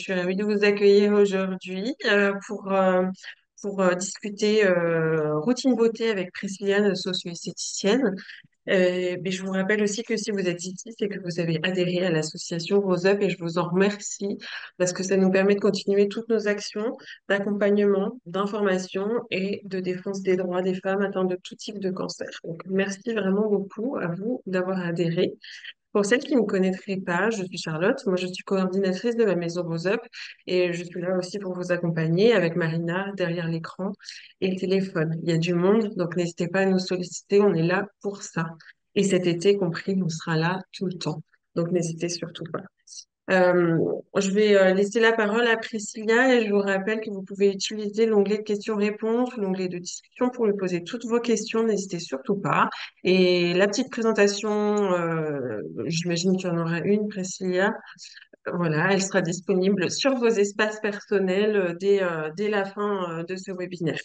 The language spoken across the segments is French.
suis ravie de vous accueillir aujourd'hui pour discuter routine beauté avec Priscilla, notre socio-esthéticienne. Mais je vous rappelle aussi que si vous êtes ici, c'est que vous avez adhéré à l'association Rose Up et je vous en remercie parce que ça nous permet de continuer toutes nos actions d'accompagnement, d'information et de défense des droits des femmes atteintes de tout type de cancer. Donc, merci vraiment beaucoup à vous d'avoir adhéré. Pour celles qui ne me connaîtraient pas, je suis Charlotte. Moi, je suis coordinatrice de la maison Rose Up et je suis là aussi pour vous accompagner avec Marina derrière l'écran et le téléphone. Il y a du monde, donc n'hésitez pas à nous solliciter. On est là pour ça. Et cet été compris, on sera là tout le temps. Donc n'hésitez surtout pas. Euh, je vais laisser la parole à Priscilla et je vous rappelle que vous pouvez utiliser l'onglet de questions-réponses, l'onglet de discussion pour lui poser toutes vos questions. N'hésitez surtout pas. Et la petite présentation, j'imagine qu'il y en aura une, Priscilla. Voilà, elle sera disponible sur vos espaces personnels dès la fin de ce webinaire.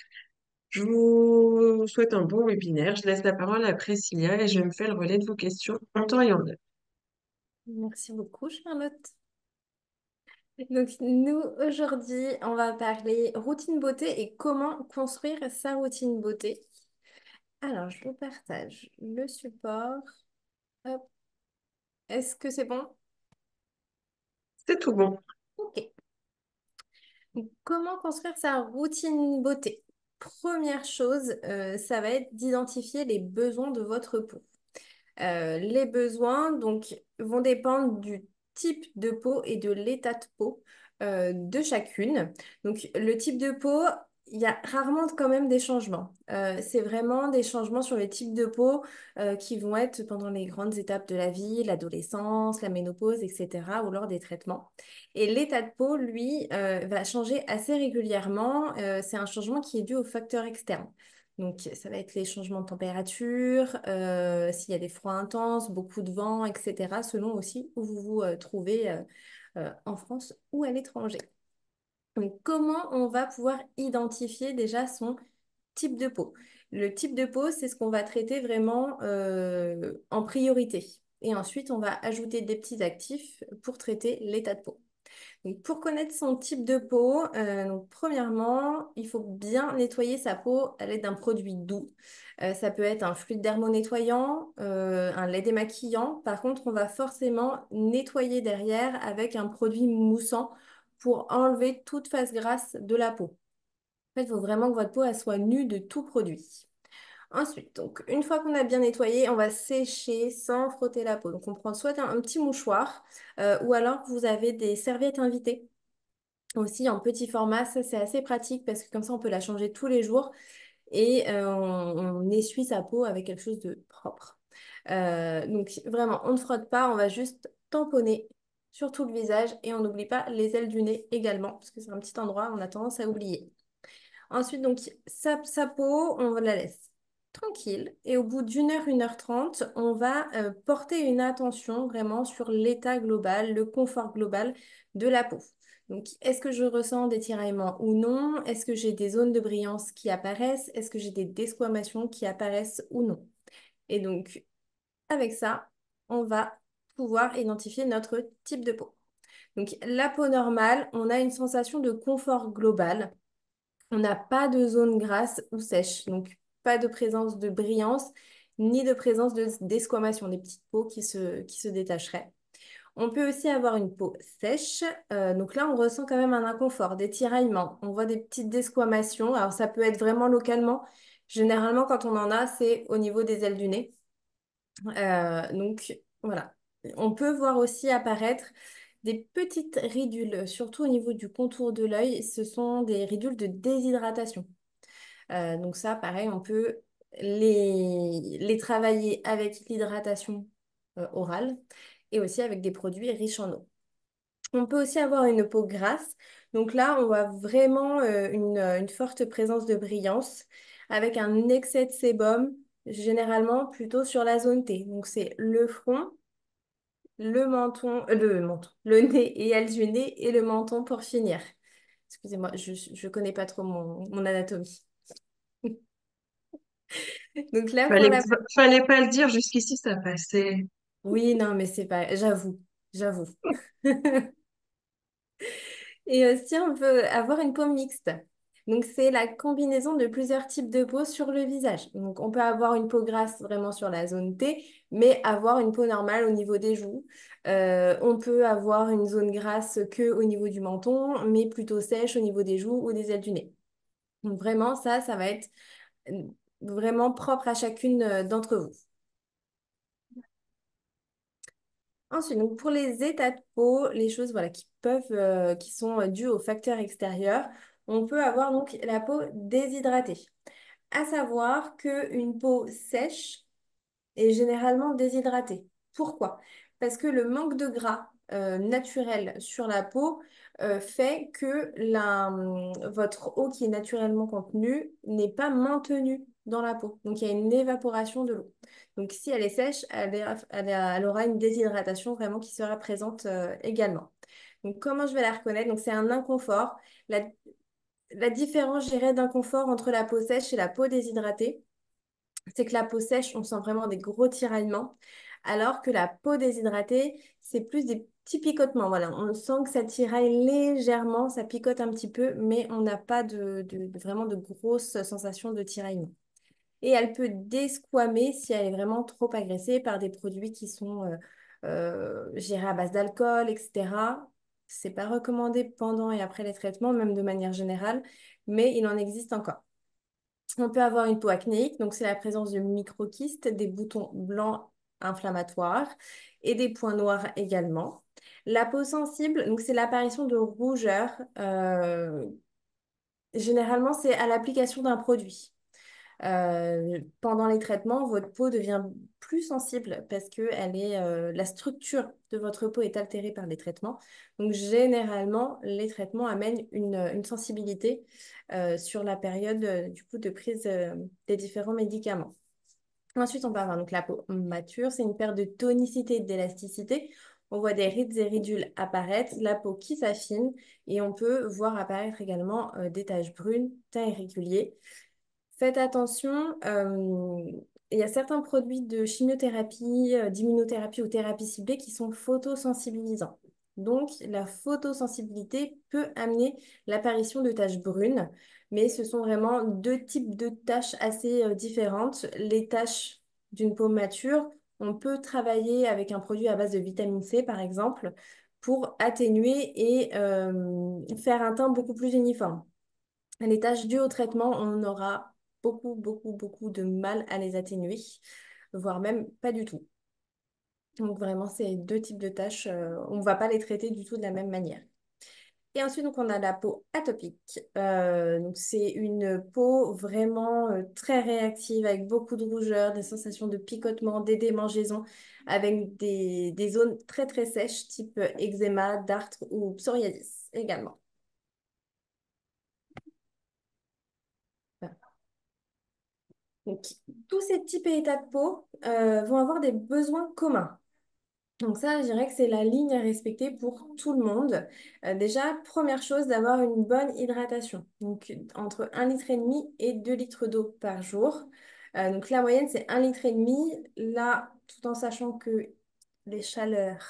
Je vous souhaite un bon webinaire. Je laisse la parole à Priscilla et je me fais le relais de vos questions en temps et en heure. Merci beaucoup, Charlotte. Donc, nous, aujourd'hui, on va parler routine beauté et comment construire sa routine beauté. Alors, je vous partage le support. Hop. Est-ce que c'est bon? C'est tout bon. Ok. Donc, comment construire sa routine beauté? Première chose, ça va être d'identifier les besoins de votre peau. Les besoins donc, vont dépendre du type de peau et de l'état de peau de chacune. Donc, le type de peau, il y a rarement quand même des changements. C'est vraiment des changements sur les types de peau qui vont être pendant les grandes étapes de la vie, l'adolescence, la ménopause, etc., ou lors des traitements. Et l'état de peau, lui, va changer assez régulièrement. C'est un changement qui est dû aux facteurs externes. Donc, ça va être les changements de température, s'il y a des froids intenses, beaucoup de vent, etc., selon aussi où vous vous trouvez en France ou à l'étranger. Donc, comment on va pouvoir identifier déjà son type de peau? Le type de peau, c'est ce qu'on va traiter vraiment en priorité. Et ensuite, on va ajouter des petits actifs pour traiter l'état de peau. Donc, pour connaître son type de peau, donc, premièrement, il faut bien nettoyer sa peau à l'aide d'un produit doux. Ça peut être un fluide dermonettoyant, un lait démaquillant. Par contre, on va forcément nettoyer derrière avec un produit moussant pour enlever toute phase grasse de la peau. En fait, il faut vraiment que votre peau elle soit nue de tout produit. Ensuite, donc, une fois qu'on a bien nettoyé, on va sécher sans frotter la peau. Donc, on prend soit un petit mouchoir ou alors vous avez des serviettes invitées aussi en petit format. Ça, c'est assez pratique parce que comme ça, on peut la changer tous les jours et on essuie sa peau avec quelque chose de propre. Donc, vraiment, on ne frotte pas, on va juste tamponner sur tout le visage et on n'oublie pas les ailes du nez également parce que c'est un petit endroit, on a tendance à oublier. Ensuite, donc, sa peau, on la laisse tranquille. Et au bout d'une heure trente, on va porter une attention vraiment sur l'état global, le confort global de la peau. Donc, est-ce que je ressens des tiraillements ou non? Est-ce que j'ai des zones de brillance qui apparaissent? Est-ce que j'ai des desquamations qui apparaissent ou non? Et donc, avec ça, on va pouvoir identifier notre type de peau. Donc, la peau normale, on a une sensation de confort global. On n'a pas de zone grasse ou sèche, donc pas de présence de brillance ni de présence de desquamation, des petites peaux qui se détacheraient. On peut aussi avoir une peau sèche, donc là on ressent quand même un inconfort, des tiraillements, on voit des petites desquamations, alors ça peut être vraiment localement. Généralement quand on en a, c'est au niveau des ailes du nez. Donc voilà. On peut voir aussi apparaître des petites ridules, surtout au niveau du contour de l'œil. Ce sont des ridules de déshydratation. Donc ça, pareil, on peut les travailler avec l'hydratation orale et aussi avec des produits riches en eau. On peut aussi avoir une peau grasse. Donc là, on voit vraiment une forte présence de brillance avec un excès de sébum, généralement plutôt sur la zone T. Donc c'est le front, le nez et ailes du nez et le menton pour finir. Excusez-moi, je connais pas trop mon anatomie. Donc là, pour Fallait, la... fallait pas le dire, jusqu'ici ça passait. Oui, non, mais c'est pas... J'avoue, j'avoue. Et aussi, on peut avoir une peau mixte. Donc, c'est la combinaison de plusieurs types de peau sur le visage. Donc, on peut avoir une peau grasse vraiment sur la zone T, mais avoir une peau normale au niveau des joues. On peut avoir une zone grasse que au niveau du menton, mais plutôt sèche au niveau des joues ou des ailes du nez. Donc, vraiment, ça va être euh, vraiment propre à chacune d'entre vous. Ensuite, donc pour les états de peau, les choses voilà, qui sont dues aux facteurs extérieurs, on peut avoir donc la peau déshydratée. À savoir qu'une peau sèche est généralement déshydratée. Pourquoi? Parce que le manque de gras naturel sur la peau fait que votre eau qui est naturellement contenue n'est pas maintenue dans la peau. Donc il y a une évaporation de l'eau. Donc si elle est sèche, elle aura une déshydratation vraiment qui sera présente également. Donc comment je vais la reconnaître? Donc c'est un inconfort. La, la différence, je dirais, d'inconfort entre la peau sèche et la peau déshydratée, c'est que la peau sèche, on sent vraiment des gros tiraillements, alors que la peau déshydratée, c'est plus des petits picotements. Voilà, on sent que ça tiraille légèrement, ça picote un petit peu, mais on n'a pas vraiment de grosses sensations de tiraillement. Et elle peut desquamer si elle est vraiment trop agressée par des produits qui sont, je dirais, à base d'alcool, etc. C'est pas recommandé pendant et après les traitements, même de manière générale, mais il en existe encore. On peut avoir une peau acnéique, donc c'est la présence de microkystes, des boutons blancs inflammatoires et des points noirs également. La peau sensible, donc c'est l'apparition de rougeurs. Généralement, c'est à l'application d'un produit. Pendant les traitements, votre peau devient plus sensible parce que la structure de votre peau est altérée par les traitements. Donc, généralement, les traitements amènent une sensibilité sur la période du coup, de prise des différents médicaments. Ensuite, on peut avoir donc la peau mature, c'est une perte de tonicité et d'élasticité. On voit des rides et ridules apparaître, la peau qui s'affine et on peut voir apparaître également des taches brunes, teint irrégulier. Faites attention, il y a certains produits de chimiothérapie, d'immunothérapie ou thérapie ciblée qui sont photosensibilisants. Donc, la photosensibilité peut amener l'apparition de taches brunes, mais ce sont vraiment deux types de taches assez différentes. Les taches d'une peau mature, on peut travailler avec un produit à base de vitamine C, par exemple, pour atténuer et faire un teint beaucoup plus uniforme. Les tâches dues au traitement, on aura beaucoup de mal à les atténuer, voire même pas du tout. Donc vraiment, c'est deux types de tâches. On ne va pas les traiter du tout de la même manière. Et ensuite, donc, on a la peau atopique. Donc, c'est une peau vraiment très réactive avec beaucoup de rougeur, des sensations de picotement, des démangeaisons, avec des zones très sèches, type eczéma, dartre ou psoriasis également. Donc, tous ces types et états de peau vont avoir des besoins communs. Donc ça, je dirais que c'est la ligne à respecter pour tout le monde. Déjà, première chose, d'avoir une bonne hydratation. Donc entre 1,5 litre et 2 litres d'eau par jour. Donc la moyenne, c'est 1,5 litre. Là, tout en sachant que les chaleurs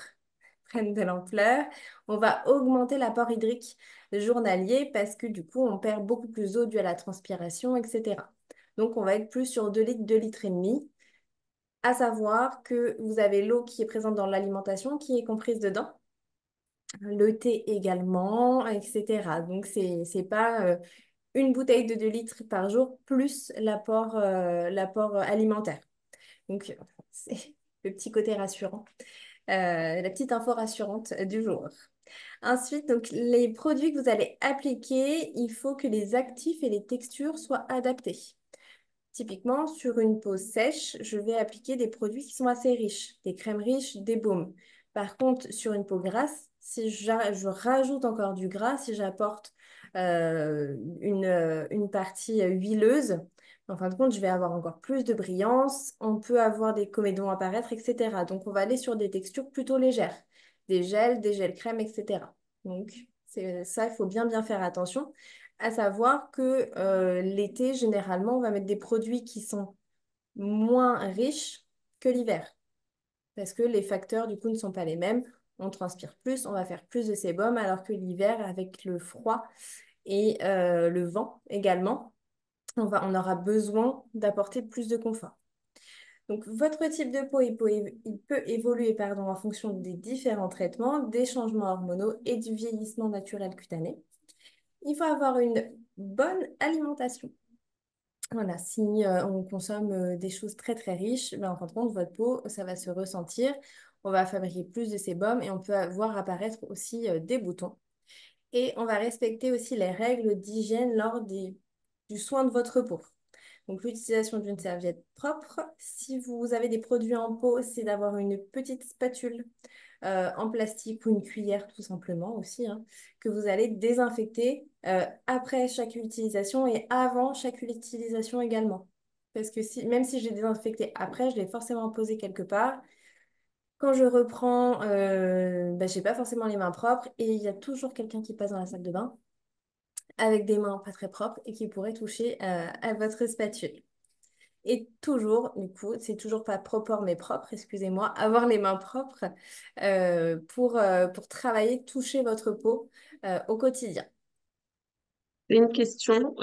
prennent de l'ampleur, on va augmenter l'apport hydrique journalier parce que du coup, on perd beaucoup plus d'eau due à la transpiration, etc. Donc on va être plus sur 2 litres, 2 litres et demi. À savoir que vous avez l'eau qui est présente dans l'alimentation qui est comprise dedans, le thé également, etc. Donc, c'est pas une bouteille de 2 litres par jour plus l'apport alimentaire. Donc, c'est le petit côté rassurant, la petite info rassurante du jour. Ensuite, donc, les produits que vous allez appliquer, il faut que les actifs et les textures soient adaptés. Typiquement, sur une peau sèche, je vais appliquer des produits qui sont assez riches, des crèmes riches, des baumes. Par contre, sur une peau grasse, si je rajoute encore du gras, si j'apporte une partie huileuse, en fin de compte, je vais avoir encore plus de brillance. On peut avoir des comédons apparaître, etc. Donc, on va aller sur des textures plutôt légères, des gels crèmes, etc. Donc, c'est ça, il faut bien faire attention. À savoir que l'été, généralement, on va mettre des produits qui sont moins riches que l'hiver. Parce que les facteurs, du coup, ne sont pas les mêmes. on transpire plus, on va faire plus de sébum, alors que l'hiver, avec le froid et le vent également, on aura besoin d'apporter plus de confort. Donc, votre type de peau, il peut évoluer pardon, en fonction des différents traitements, des changements hormonaux et du vieillissement naturel cutané. Il faut avoir une bonne alimentation. Voilà, si on consomme des choses très très riches, ben, en fin de compte, votre peau, ça va se ressentir. On va fabriquer plus de sébum et on peut voir apparaître aussi des boutons. Et on va respecter aussi les règles d'hygiène du soin de votre peau. Donc, l'utilisation d'une serviette propre. Si vous avez des produits en peau, c'est d'avoir une petite spatule en plastique ou une cuillère tout simplement aussi, hein, que vous allez désinfecter après chaque utilisation et avant chaque utilisation également. Parce que même si j'ai désinfecté après, je l'ai forcément posé quelque part. Quand je reprends, bah, je n'ai pas forcément les mains propres et il y a toujours quelqu'un qui passe dans la salle de bain avec des mains pas très propres et qui pourrait toucher à votre spatule. Et toujours, du coup, c'est toujours pas propre mais propre, excusez-moi, avoir les mains propres pour travailler, toucher votre peau au quotidien. J'ai une question.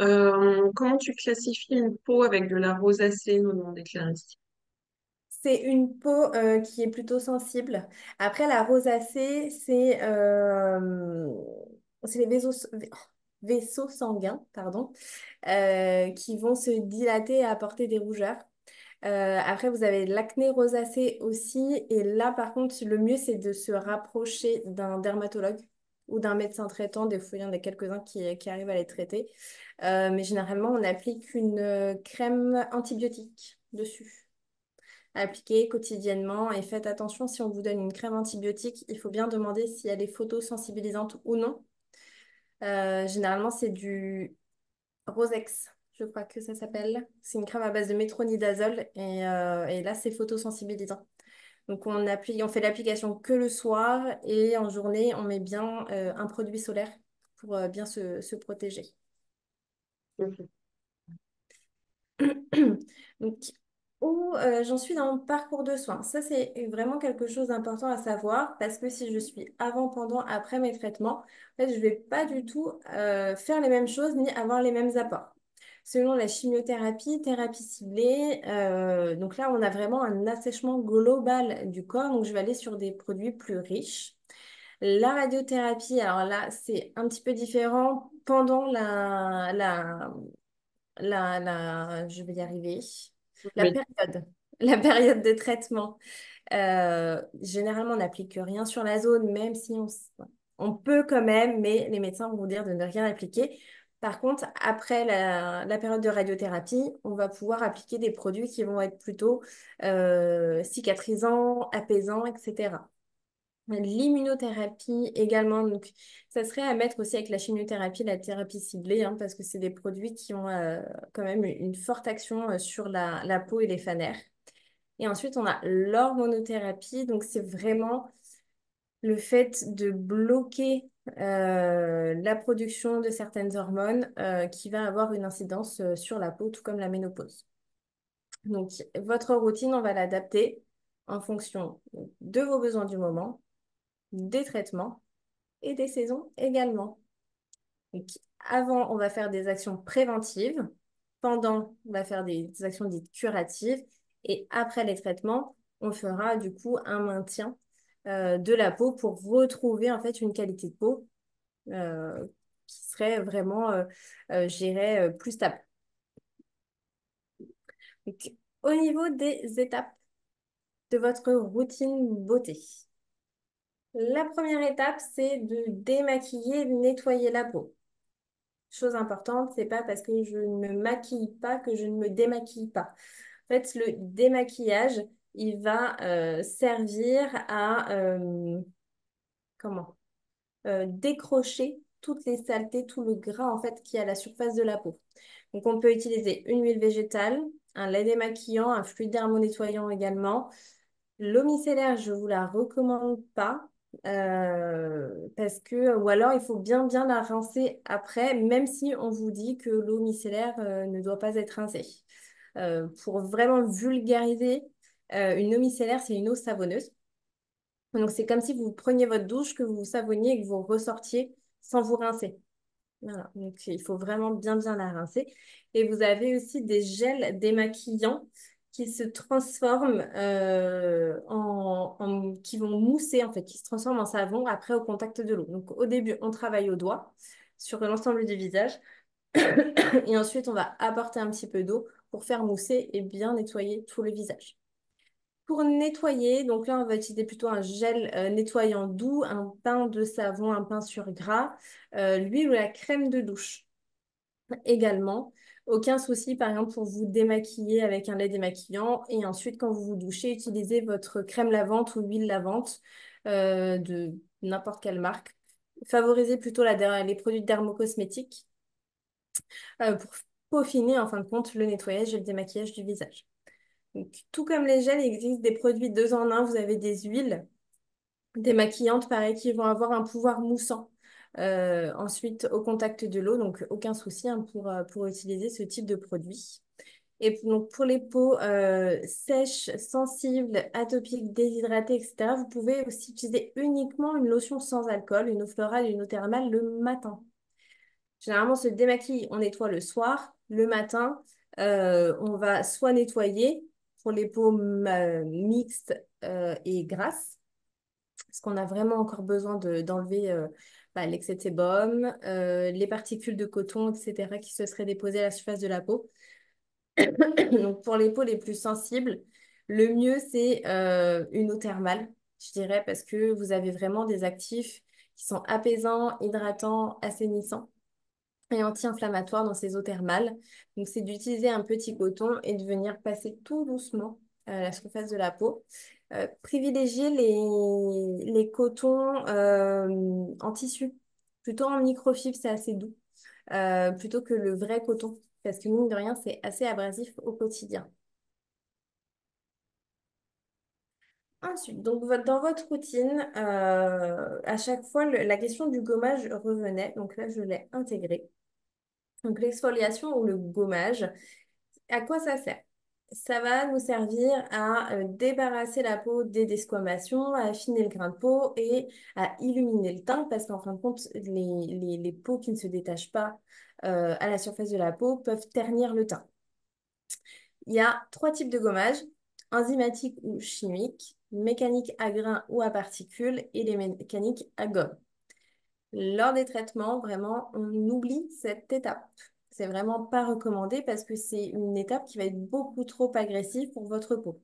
Comment tu classifies une peau avec de la rosacée au nom des Clarisse? C'est une peau qui est plutôt sensible. Après, la rosacée, c'est les vaisseaux sanguins, pardon, qui vont se dilater et apporter des rougeurs. Après, vous avez l'acné rosacée aussi. Et là, par contre, le mieux, c'est de se rapprocher d'un dermatologue ou d'un médecin traitant. Des fois, il y en a quelques-uns qui arrivent à les traiter. Mais généralement, on applique une crème antibiotique dessus. À appliquer quotidiennement. Et faites attention, si on vous donne une crème antibiotique, il faut bien demander si elle est photosensibilisante ou non. Généralement, c'est du Rosex, je crois que ça s'appelle. C'est une crème à base de métronidazole et là, c'est photosensibilisant. Donc, on fait l'application que le soir et en journée, on met bien un produit solaire pour bien se protéger. Ok. Donc, où j'en suis dans mon parcours de soins. Ça, c'est vraiment quelque chose d'important à savoir parce que si je suis avant, pendant, après mes traitements, en fait, je ne vais pas du tout faire les mêmes choses ni avoir les mêmes apports. Selon la chimiothérapie, thérapie ciblée, donc là, on a vraiment un assèchement global du corps. Donc, je vais aller sur des produits plus riches. La radiothérapie, alors là, c'est un petit peu différent. Pendant je vais y arriver, la Oui. période, la période de traitement. Généralement, on n'applique rien sur la zone, même si on peut quand même, mais les médecins vont vous dire de ne rien appliquer. Par contre, après la période de radiothérapie, on va pouvoir appliquer des produits qui vont être plutôt cicatrisants, apaisants, etc. L'immunothérapie également, donc ça serait à mettre aussi avec la chimiothérapie, la thérapie ciblée, hein, parce que c'est des produits qui ont quand même une forte action sur la peau et les fanères. Et ensuite, on a l'hormonothérapie, donc c'est vraiment le fait de bloquer la production de certaines hormones qui va avoir une incidence sur la peau, tout comme la ménopause. Donc, votre routine, on va l'adapter en fonction de vos besoins du moment, des traitements et des saisons également. Donc, avant, on va faire des actions préventives. Pendant, on va faire des actions dites curatives. Et après les traitements, on fera du coup un maintien de la peau pour retrouver en fait une qualité de peau euh, qui serait vraiment, je dirais, plus stable. Donc, au niveau des étapes de votre routine beauté, la première étape, c'est de démaquiller, de nettoyer la peau. Chose importante, c'est pas parce que je ne me maquille pas que je ne me démaquille pas. En fait, le démaquillage, il va servir à comment décrocher toutes les saletés, tout le gras en fait qui est à la surface de la peau. Donc, on peut utiliser une huile végétale, un lait démaquillant, un fluide dermonettoyant également. L'eau micellaire, je ne vous la recommande pas parce que, ou alors il faut bien bien la rincer après, même si on vous dit que l'eau micellaire ne doit pas être rincée. Pour vraiment vulgariser, une eau micellaire, c'est une eau savonneuse. Donc, c'est comme si vous preniez votre douche, que vous vous savonniez et que vous ressortiez sans vous rincer. Voilà. Donc, il faut vraiment bien la rincer. Et vous avez aussi des gels démaquillants qui se transforment qui vont mousser, en fait, qui se transforment en savon après au contact de l'eau. Donc, au début, on travaille au doigt sur l'ensemble du visage. Et ensuite, on va apporter un petit peu d'eau pour faire mousser et bien nettoyer tout le visage. Pour nettoyer, donc là, on va utiliser plutôt un gel nettoyant doux, un pain de savon, un pain sur gras, l'huile ou la crème de douche également. Aucun souci, par exemple, pour vous démaquiller avec un lait démaquillant. Et ensuite, quand vous vous douchez, utilisez votre crème lavante ou huile lavante de n'importe quelle marque. Favorisez plutôt les produits dermocosmétiques pour peaufiner, en fin de compte, le nettoyage et le démaquillage du visage. Donc, tout comme les gels, il existe des produits deux en un. Vous avez des huiles démaquillantes, pareil, qui vont avoir un pouvoir moussant. Ensuite, au contact de l'eau, donc aucun souci hein, pour utiliser ce type de produit. Et donc, pour les peaux sèches, sensibles, atopiques, déshydratées, etc., vous pouvez aussi utiliser uniquement une lotion sans alcool, une eau florale et une eau thermale le matin. Généralement, on se démaquille, on nettoie le soir. Le matin, on va soit nettoyer pour les peaux mixtes et grasses, parce qu'on a vraiment encore besoin d'enlever l'excès de sébum, les particules de coton, etc., qui se seraient déposées à la surface de la peau. Donc, pour les peaux les plus sensibles, le mieux, c'est une eau thermale, je dirais, parce que vous avez vraiment des actifs qui sont apaisants, hydratants, assainissants et anti-inflammatoires dans ces eaux thermales. Donc, c'est d'utiliser un petit coton et de venir passer tout doucement à la surface de la peau. Privilégiez les cotons en tissu, plutôt en microfibre, c'est assez doux, plutôt que le vrai coton, parce que mine de rien, c'est assez abrasif au quotidien. Ensuite, donc dans votre routine, à chaque fois, la question du gommage revenait. Donc là, je l'ai intégré. Donc l'exfoliation ou le gommage, à quoi ça sert? Ça va nous servir à débarrasser la peau des desquamations, à affiner le grain de peau et à illuminer le teint parce qu'en fin de compte, les peaux qui ne se détachent pas à la surface de la peau peuvent ternir le teint. Il y a trois types de gommage, enzymatique ou chimique, mécanique à grains ou à particules et les mécaniques à gomme. Lors des traitements, vraiment, on oublie cette étape. C'est vraiment pas recommandé parce que c'est une étape qui va être beaucoup trop agressive pour votre peau.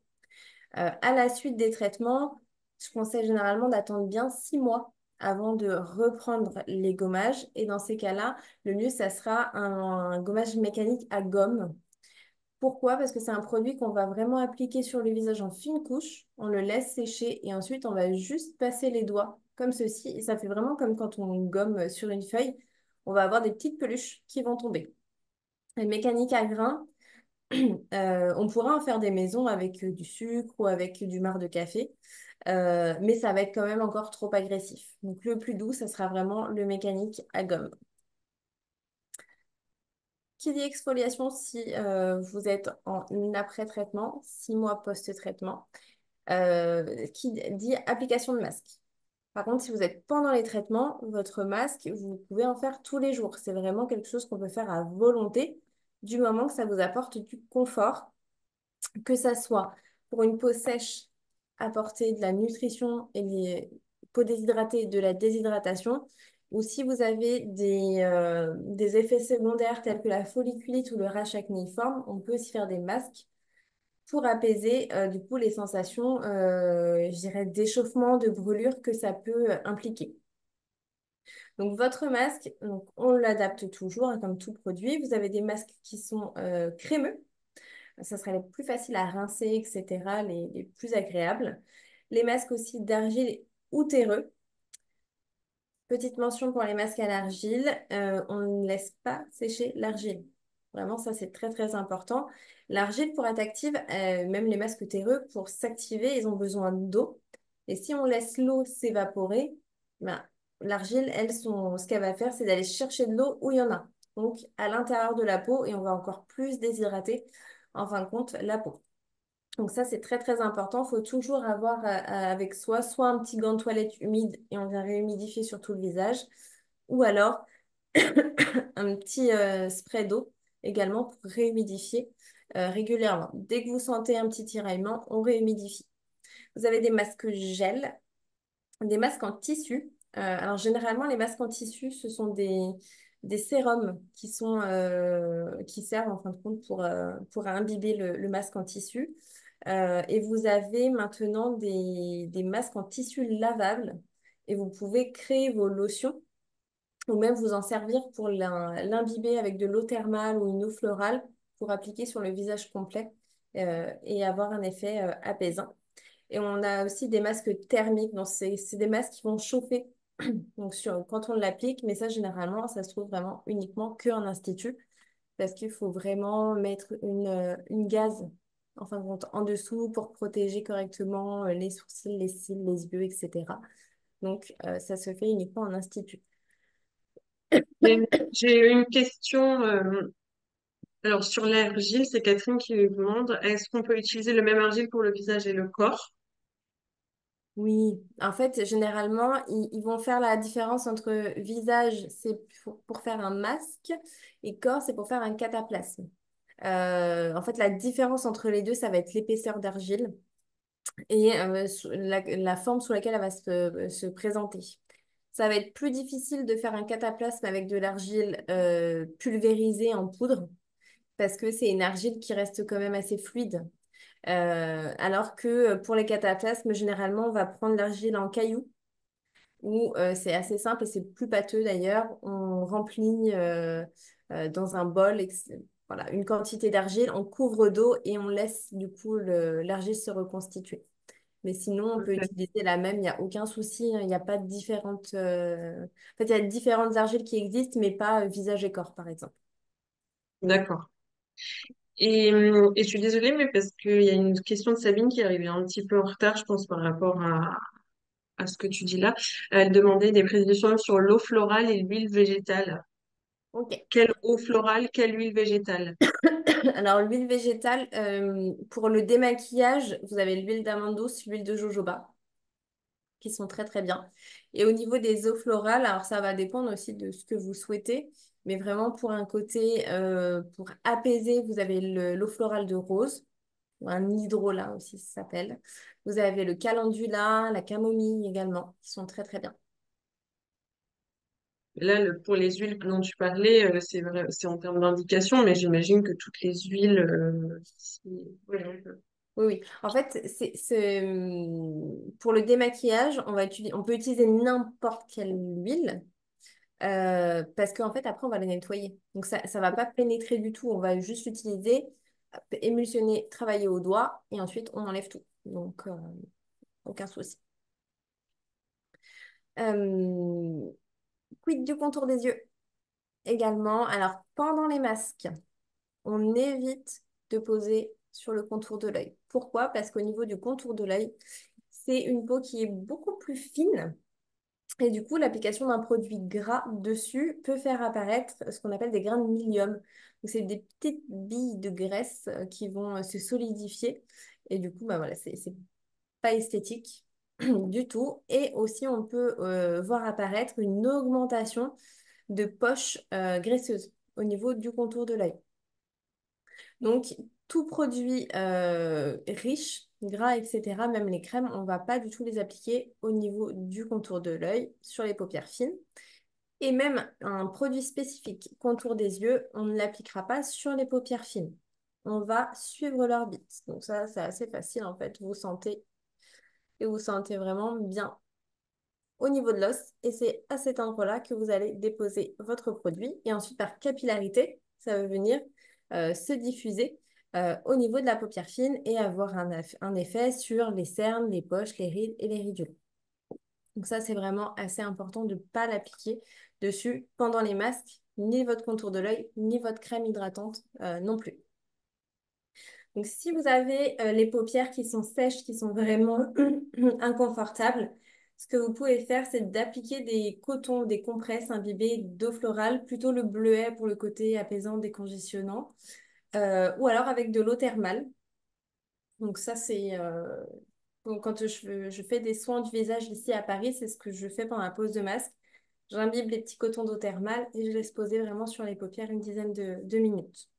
À la suite des traitements, je conseille généralement d'attendre bien 6 mois avant de reprendre les gommages. Et dans ces cas-là, le mieux, ça sera un gommage mécanique à gomme. Pourquoi? Parce que c'est un produit qu'on va vraiment appliquer sur le visage en fine couche. On le laisse sécher et ensuite, on va juste passer les doigts comme ceci. Et ça fait vraiment comme quand on gomme sur une feuille. On va avoir des petites peluches qui vont tomber. Les mécaniques à grains, on pourra en faire des maisons avec du sucre ou avec du marc de café, mais ça va être quand même encore trop agressif. Donc le plus doux, ça sera vraiment le mécanique à gomme. Qui dit exfoliation si vous êtes en après-traitement, 6 mois post-traitement, qui dit application de masque. Par contre, si vous êtes pendant les traitements, votre masque, vous pouvez en faire tous les jours. C'est vraiment quelque chose qu'on peut faire à volonté, du moment que ça vous apporte du confort, que ça soit pour une peau sèche, apporter de la nutrition et des peaux déshydratées, de la déshydratation, ou si vous avez des effets secondaires tels que la folliculite ou le rash acnéiforme, on peut aussi faire des masques pour apaiser du coup les sensations, je dirais, d'échauffement, de brûlure que ça peut impliquer. Donc votre masque, donc, on l'adapte toujours hein, comme tout produit. Vous avez des masques qui sont crémeux, ça serait les plus faciles à rincer, etc., les plus agréables. Les masques aussi d'argile ou terreux. Petite mention pour les masques à l'argile, on ne laisse pas sécher l'argile. Vraiment, ça c'est très important. L'argile pour être active, même les masques terreux, pour s'activer, ils ont besoin d'eau. Et si on laisse l'eau s'évaporer, ben, l'argile, ce qu'elle va faire, c'est d'aller chercher de l'eau où il y en a. Donc à l'intérieur de la peau et on va encore plus déshydrater, en fin de compte, la peau. Donc ça, c'est très très important. Il faut toujours avoir avec soi soit un petit gant de toilette humide et on vient réhumidifier sur tout le visage, ou alors un petit spray d'eau également pour réhumidifier régulièrement. Dès que vous sentez un petit tiraillement, on réhumidifie. Vous avez des masques gel, des masques en tissu. Alors généralement, les masques en tissu, ce sont des sérums qui servent en fin de compte pour imbiber le masque en tissu. Et vous avez maintenant des masques en tissu lavables et vous pouvez créer vos lotions ou même vous en servir pour l'imbiber avec de l'eau thermale ou une eau florale pour appliquer sur le visage complet et avoir un effet apaisant. Et on a aussi des masques thermiques. Donc, c'est des masques qui vont chauffer donc quand on l'applique. Mais ça, généralement, ça se trouve vraiment uniquement qu'en institut parce qu'il faut vraiment mettre une gaze enfin, en dessous pour protéger correctement les sourcils, les cils, les yeux, etc. Donc, ça se fait uniquement en institut. Mais j'ai une question. Alors, sur l'argile, c'est Catherine qui me demande, est-ce qu'on peut utiliser le même argile pour le visage et le corps? Oui, en fait, généralement, ils vont faire la différence entre visage, c'est pour faire un masque, et corps, c'est pour faire un cataplasme. En fait, la différence entre les deux, ça va être l'épaisseur d'argile et la forme sous laquelle elle va se présenter. Ça va être plus difficile de faire un cataplasme avec de l'argile pulvérisée en poudre, parce que c'est une argile qui reste quand même assez fluide. Alors que pour les cataplasmes, généralement, on va prendre l'argile en cailloux, où c'est assez simple et c'est plus pâteux d'ailleurs. On remplit dans un bol voilà, une quantité d'argile, on couvre d'eau et on laisse du coup l'argile se reconstituer. Mais sinon, on peut Ok. utiliser la même, il n'y a aucun souci, hein. Il n'y a pas de différentes... En fait, il y a différentes argiles qui existent, mais pas visage et corps, par exemple. D'accord. Et je suis désolée, mais parce qu'il y a une question de Sabine qui est arrivée un petit peu en retard, je pense, par rapport à ce que tu dis là. Elle demandait des précisions sur l'eau florale et l'huile végétale. Ok. Quelle eau florale, quelle huile végétale? Alors, l'huile végétale, pour le démaquillage, vous avez l'huile d'amande douce, l'huile de jojoba, qui sont très très bien. Et au niveau des eaux florales, alors ça va dépendre aussi de ce que vous souhaitez, mais vraiment pour un côté, pour apaiser, vous avez l'eau florale de rose, ou un hydrolat aussi, ça s'appelle. Vous avez le calendula, la camomille également, qui sont très très bien. Là, pour les huiles dont tu parlais, c'est vrai, c'est en termes d'indication, mais j'imagine que toutes les huiles, ouais, Oui, oui. En fait, pour le démaquillage, on peut utiliser n'importe quelle huile. Parce qu'en fait, après, on va les nettoyer. Donc, ça ne va pas pénétrer du tout. On va juste l'utiliser, émulsionner, travailler au doigt et ensuite, on enlève tout. Donc, aucun souci. Euh, Quid du contour des yeux également. Alors, pendant les masques, on évite de poser sur le contour de l'œil. Pourquoi? Parce qu'au niveau du contour de l'œil, c'est une peau qui est beaucoup plus fine. Et du coup, l'application d'un produit gras dessus peut faire apparaître ce qu'on appelle des grains de milium. Donc, c'est des petites billes de graisse qui vont se solidifier. Et du coup, bah voilà, c'est pas esthétique du tout. Et aussi, on peut voir apparaître une augmentation de poches graisseuses au niveau du contour de l'œil. Donc, tout produit riche, gras, etc., même les crèmes, on ne va pas du tout les appliquer au niveau du contour de l'œil, sur les paupières fines. Et même un produit spécifique contour des yeux, on ne l'appliquera pas sur les paupières fines. On va suivre l'orbite. Donc ça, c'est assez facile en fait. Vous sentez et vous sentez vraiment bien au niveau de l'os. Et c'est à cet endroit-là que vous allez déposer votre produit. Et ensuite, par capillarité, ça va venir se diffuser au niveau de la paupière fine et avoir un effet sur les cernes, les poches, les rides et les ridules. Donc ça, c'est vraiment assez important de ne pas l'appliquer dessus pendant les masques, ni votre contour de l'œil, ni votre crème hydratante non plus. Donc si vous avez les paupières qui sont sèches, qui sont vraiment inconfortables, ce que vous pouvez faire, c'est d'appliquer des cotons, des compresses imbibées d'eau florale, plutôt le bleuet pour le côté apaisant, décongestionnant, ou alors avec de l'eau thermale. Donc ça, c'est donc, quand je fais des soins du visage ici à Paris, c'est ce que je fais pendant la pose de masque. J'imbibe les petits cotons d'eau thermale et je laisse poser vraiment sur les paupières une dizaine de minutes.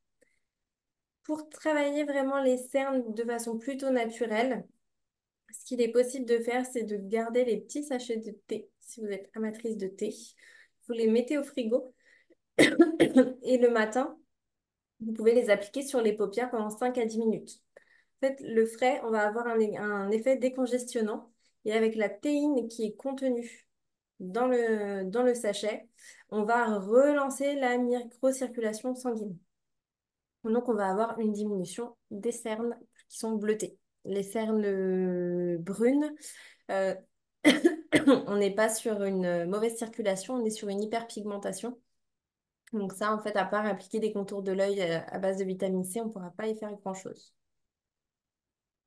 Pour travailler vraiment les cernes de façon plutôt naturelle, ce qu'il est possible de faire, c'est de garder les petits sachets de thé, si vous êtes amatrice de thé. Vous les mettez au frigo et le matin, vous pouvez les appliquer sur les paupières pendant 5 à 10 minutes. En fait, le frais, on va avoir un effet décongestionnant et avec la théine qui est contenue dans le sachet, on va relancer la microcirculation sanguine. Donc, on va avoir une diminution des cernes qui sont bleutées. Les cernes brunes, euh, on n'est pas sur une mauvaise circulation, on est sur une hyperpigmentation. Donc ça, en fait, à part appliquer des contours de l'œil à base de vitamine C, on ne pourra pas y faire grand-chose.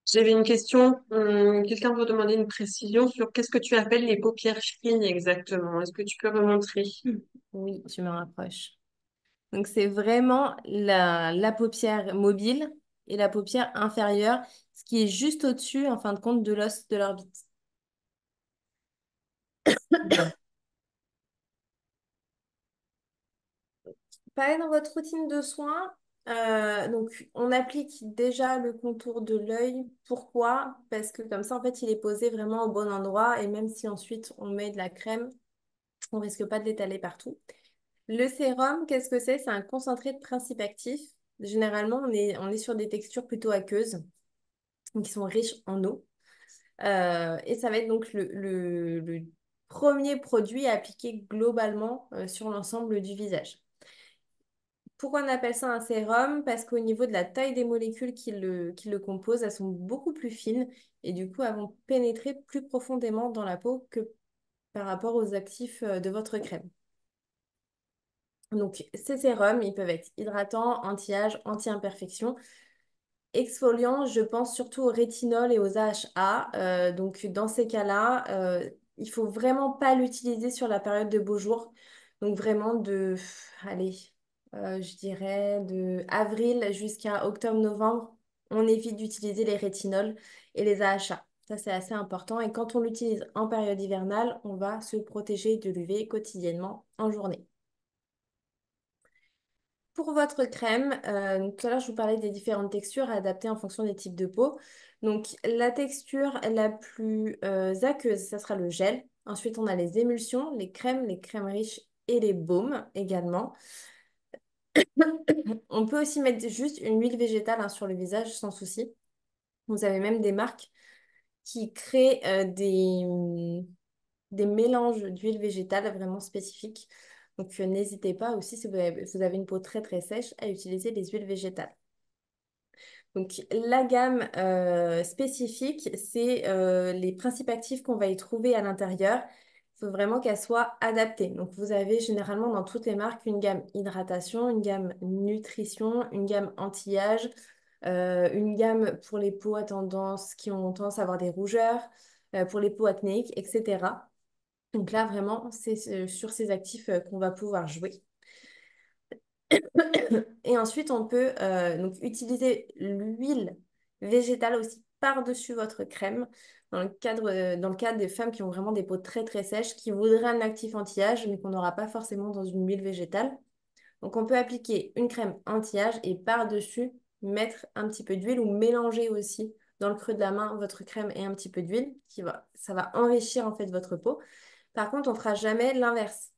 J'avais une question. Quelqu'un veut demander une précision sur qu'est-ce que tu appelles les paupières fines exactement. Est-ce que tu peux remontrer? Oui, je me rapproche. Donc c'est vraiment la paupière mobile et la paupière inférieure, ce qui est juste au-dessus, en fin de compte, de l'os de l'orbite. Pareil dans votre routine de soins, donc on applique déjà le contour de l'œil. Pourquoi? Parce que comme ça, en fait, il est posé vraiment au bon endroit et même si ensuite on met de la crème, on risque pas de l'étaler partout. Le sérum, qu'est-ce que c'est? C'est un concentré de principe actif. Généralement, on est sur des textures plutôt aqueuses, donc qui sont riches en eau. Et ça va être donc le premier produit à appliquer globalement sur l'ensemble du visage. Pourquoi on appelle ça un sérum? Parce qu'au niveau de la taille des molécules qui le composent, elles sont beaucoup plus fines et du coup, elles vont pénétrer plus profondément dans la peau que par rapport aux actifs de votre crème. Donc, ces sérums, ils peuvent être hydratants, anti-âge, anti-imperfection. Exfoliants, je pense surtout au rétinol et aux AHA. Donc, dans ces cas-là, il faut vraiment pas l'utiliser sur la période de beaux jours. Donc, vraiment allez, je dirais de avril jusqu'à octobre-novembre, on évite d'utiliser les rétinols et les AHA. Ça, c'est assez important. Et quand on l'utilise en période hivernale, on va se protéger de l'UV quotidiennement en journée. Pour votre crème, tout à l'heure, je vous parlais des différentes textures adaptées en fonction des types de peau. Donc, la texture la plus aqueuse, ça sera le gel. Ensuite, on a les émulsions, les crèmes riches et les baumes également. On peut aussi mettre juste une huile végétale sur le visage sans souci. Vous avez même des marques qui créent des mélanges d'huile végétale vraiment spécifiques. Donc, n'hésitez pas aussi, si vous avez une peau très très sèche, à utiliser les huiles végétales. Donc, la gamme spécifique, c'est les principes actifs qu'on va y trouver à l'intérieur. Il faut vraiment qu'elle soit adaptée. Donc, vous avez généralement dans toutes les marques une gamme hydratation, une gamme nutrition, une gamme anti-âge, une gamme pour les peaux à tendance qui ont tendance à avoir des rougeurs, pour les peaux acnéiques, etc. Donc là, vraiment, c'est sur ces actifs qu'on va pouvoir jouer. Et ensuite, on peut donc utiliser l'huile végétale aussi par-dessus votre crème dans le cadre des femmes qui ont vraiment des peaux très très sèches, qui voudraient un actif anti-âge, mais qu'on n'aura pas forcément dans une huile végétale. Donc, on peut appliquer une crème anti-âge et par-dessus mettre un petit peu d'huile ou mélanger aussi dans le creux de la main votre crème et un petit peu d'huile, ça va enrichir en fait votre peau. Par contre, on ne fera jamais l'inverse.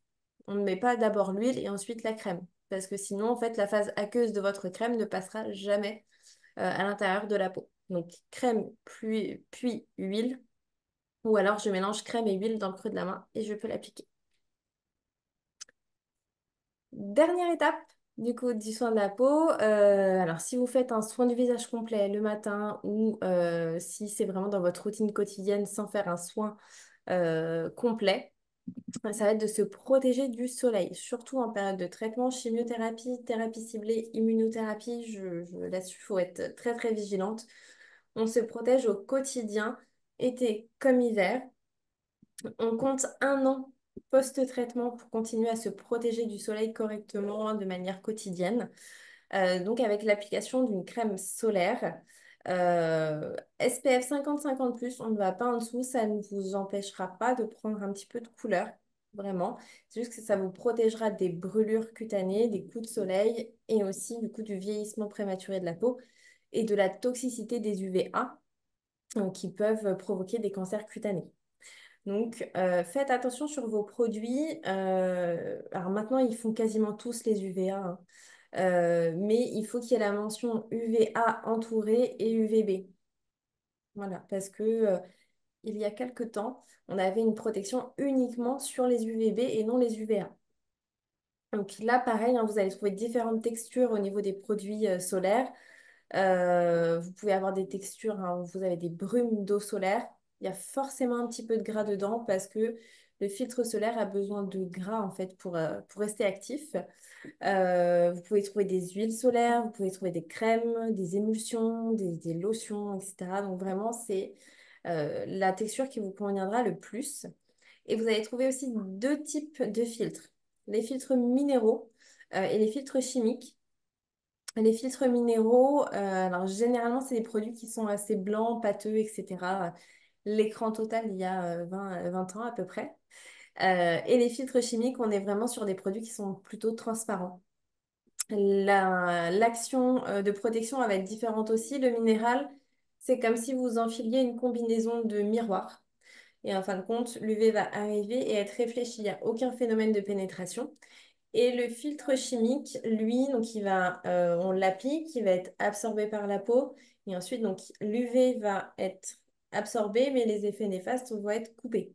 On ne met pas d'abord l'huile et ensuite la crème. Parce que sinon, en fait, la phase aqueuse de votre crème ne passera jamais à l'intérieur de la peau. Donc, crème puis huile. Ou alors, je mélange crème et huile dans le creux de la main et je peux l'appliquer. Dernière étape, du coup, du soin de la peau. Alors, si vous faites un soin du visage complet le matin ou si c'est vraiment dans votre routine quotidienne sans faire un soin complet, ça va être de se protéger du soleil, surtout en période de traitement, chimiothérapie, thérapie ciblée, immunothérapie. Là-dessus, il faut être très très vigilante. On se protège au quotidien, été comme hiver. On compte un an post-traitement pour continuer à se protéger du soleil correctement de manière quotidienne. Donc avec l'application d'une crème solaire. SPF 50-50 plus, on ne va pas en dessous, ça ne vous empêchera pas de prendre un petit peu de couleur, vraiment. C'est juste que ça vous protégera des brûlures cutanées, des coups de soleil et aussi du coup du vieillissement prématuré de la peau et de la toxicité des UVA qui peuvent provoquer des cancers cutanés. Donc, faites attention sur vos produits. Alors maintenant, ils font quasiment tous les UVA, hein. Mais il faut qu'il y ait la mention UVA entouré et UVB. Voilà, parce que il y a quelque temps, on avait une protection uniquement sur les UVB et non les UVA. Donc là, pareil, hein, vous allez trouver différentes textures au niveau des produits solaires. Vous pouvez avoir des textures, hein, où vous avez des brumes d'eau solaire. Il y a forcément un petit peu de gras dedans parce que le filtre solaire a besoin de gras en fait pour rester actif. Vous pouvez trouver des huiles solaires, vous pouvez trouver des crèmes, des émulsions, des lotions, etc. Donc vraiment, c'est la texture qui vous conviendra le plus. Et vous allez trouver aussi deux types de filtres. Les filtres minéraux et les filtres chimiques. Les filtres minéraux, alors généralement, c'est des produits qui sont assez blancs, pâteux, etc. L'écran total, il y a 20 ans à peu près. Et les filtres chimiques, on est vraiment sur des produits qui sont plutôt transparents. L'action de protection elle va être différente aussi. Le minéral, c'est comme si vous enfiliez une combinaison de miroirs. Et en fin de compte, l'UV va arriver et être réfléchi. Il n'y a aucun phénomène de pénétration. Et le filtre chimique, lui, donc on l'applique, il va être absorbé par la peau. Et ensuite, donc l'UV va être absorbé, mais les effets néfastes vont être coupés.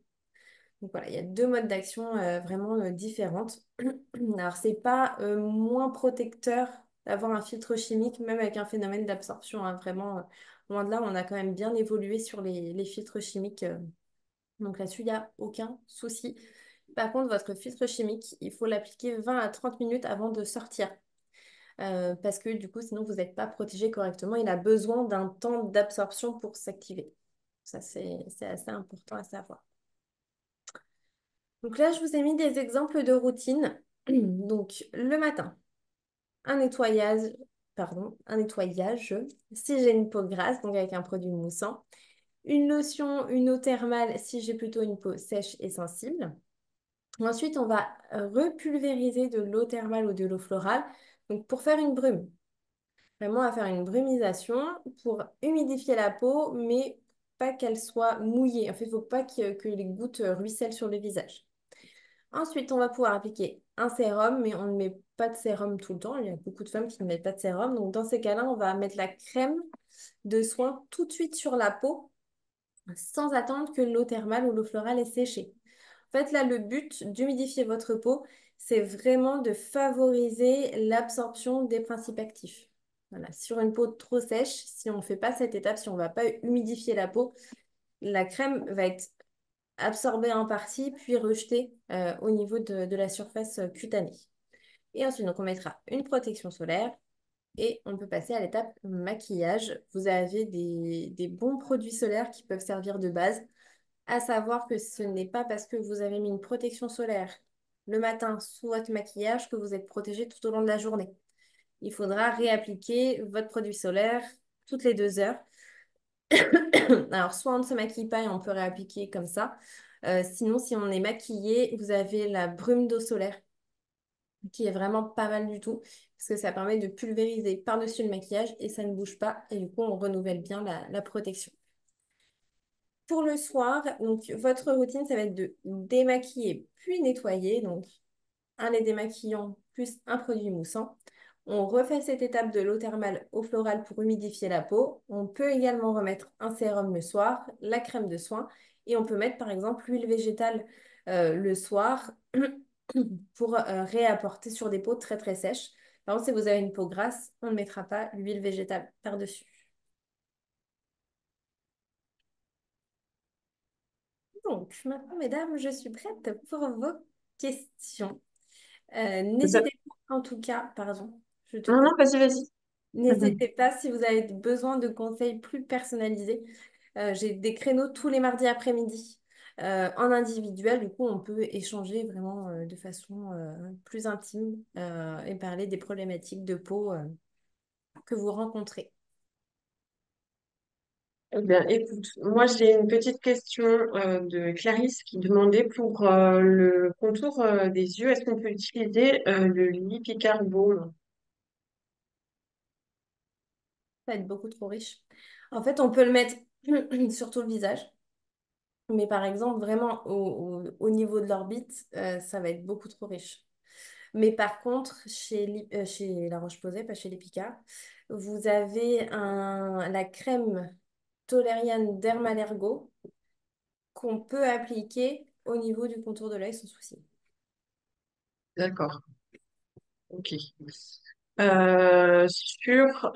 Donc voilà, il y a deux modes d'action vraiment différentes. Alors, c'est pas moins protecteur d'avoir un filtre chimique, même avec un phénomène d'absorption, hein. Vraiment, loin de là, on a quand même bien évolué sur les filtres chimiques. Donc là-dessus, il n'y a aucun souci. Par contre, votre filtre chimique, il faut l'appliquer 20 à 30 minutes avant de sortir. Parce que du coup, sinon, vous n'êtes pas protégé correctement. Il a besoin d'un temps d'absorption pour s'activer. Ça, c'est assez important à savoir. Donc là, je vous ai mis des exemples de routine. Donc, le matin, un nettoyage, un nettoyage si j'ai une peau grasse, donc avec un produit moussant. Une lotion, une eau thermale si j'ai plutôt une peau sèche et sensible. Ensuite, on va repulvériser de l'eau thermale ou de l'eau florale, donc pour faire une brume. Vraiment à faire une brumisation pour humidifier la peau, mais pas qu'elle soit mouillée. En fait, il ne faut pas que les gouttes ruissellent sur le visage. Ensuite, on va pouvoir appliquer un sérum, mais on ne met pas de sérum tout le temps. Il y a beaucoup de femmes qui ne mettent pas de sérum. Donc, dans ces cas-là, on va mettre la crème de soin tout de suite sur la peau, sans attendre que l'eau thermale ou l'eau florale ait séché. En fait, là, le but d'humidifier votre peau, c'est vraiment de favoriser l'absorption des principes actifs. Voilà. Sur une peau trop sèche, si on ne fait pas cette étape, si on ne va pas humidifier la peau, la crème va être absorbée en partie, puis rejetée au niveau de la surface cutanée. Et ensuite, donc, on mettra une protection solaire et on peut passer à l'étape maquillage. Vous avez des bons produits solaires qui peuvent servir de base. À savoir que ce n'est pas parce que vous avez mis une protection solaire le matin sous votre maquillage que vous êtes protégé tout au long de la journée. Il faudra réappliquer votre produit solaire toutes les 2 heures. Alors, soit on ne se maquille pas et on peut réappliquer comme ça. Sinon, si on est maquillé, vous avez la brume d'eau solaire qui est vraiment pas mal du tout parce que ça permet de pulvériser par-dessus le maquillage et ça ne bouge pas et du coup, on renouvelle bien la protection. Pour le soir, donc votre routine, ça va être de démaquiller puis nettoyer. Donc, un lait démaquillant plus un produit moussant. On refait cette étape de l'eau thermale eau florale pour humidifier la peau. On peut également remettre un sérum le soir, la crème de soin et on peut mettre par exemple l'huile végétale le soir pour réapporter sur des peaux très très sèches. Par contre, si vous avez une peau grasse, on ne mettra pas l'huile végétale par-dessus. Donc, maintenant, mesdames, je suis prête pour vos questions. Ça- N'hésitez pas, en tout cas, pardon, je te Non, coupe. non, vas-y, vas-y. N'hésitez pas si vous avez besoin de conseils plus personnalisés. J'ai des créneaux tous les mardis après-midi en individuel. Du coup, on peut échanger vraiment de façon plus intime et parler des problématiques de peau que vous rencontrez. Eh bien, écoute, moi j'ai une petite question de Clarisse qui demandait pour le contour des yeux, est-ce qu'on peut utiliser le Lipicar Baume? Ça va être beaucoup trop riche. En fait, on peut le mettre sur tout le visage. Mais par exemple, vraiment au niveau de l'orbite, ça va être beaucoup trop riche. Mais par contre, chez La Roche-Posay, pas chez les Picards, vous avez la crème Toleriane Dermalergo qu'on peut appliquer au niveau du contour de l'œil sans souci. D'accord, ok. Sur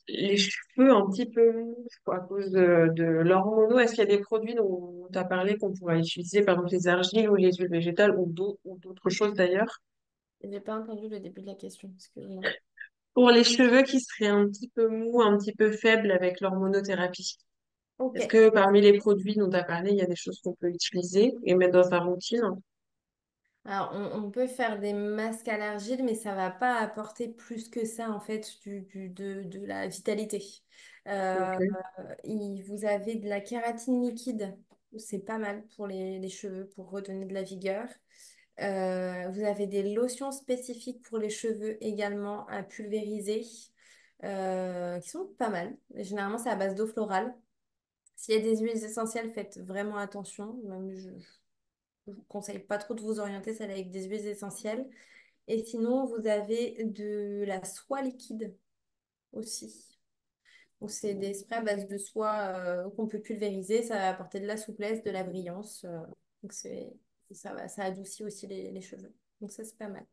les cheveux un petit peu mous à cause de l'hormono, est-ce qu'il y a des produits dont tu as parlé qu'on pourrait utiliser, par exemple les argiles ou les huiles végétales ou d'autres choses d'ailleurs? J'ai pas entendu le début de la question, excusez-moi. Pour les cheveux qui seraient un petit peu mous, un petit peu faibles avec l'hormonothérapie, Ok. est-ce que parmi les produits dont tu as parlé, il y a des choses qu'on peut utiliser et mettre dans sa routine? Alors, on peut faire des masques à l'argile, mais ça va pas apporter plus que ça, en fait, de la vitalité. Euh, Ok. vous avez de la kératine liquide, c'est pas mal pour les cheveux, pour redonner de la vigueur. Vous avez des lotions spécifiques pour les cheveux également à pulvériser, qui sont pas mal. Généralement, c'est à base d'eau florale. S'il y a des huiles essentielles, faites vraiment attention. Même je vous conseille pas trop de vous orienter, celle avec des huiles essentielles. Et sinon, vous avez de la soie liquide aussi. Donc, c'est des sprays à base de soie qu'on peut pulvériser. Ça va apporter de la souplesse, de la brillance. Donc, ça adoucit aussi les cheveux. Donc, ça, c'est pas mal.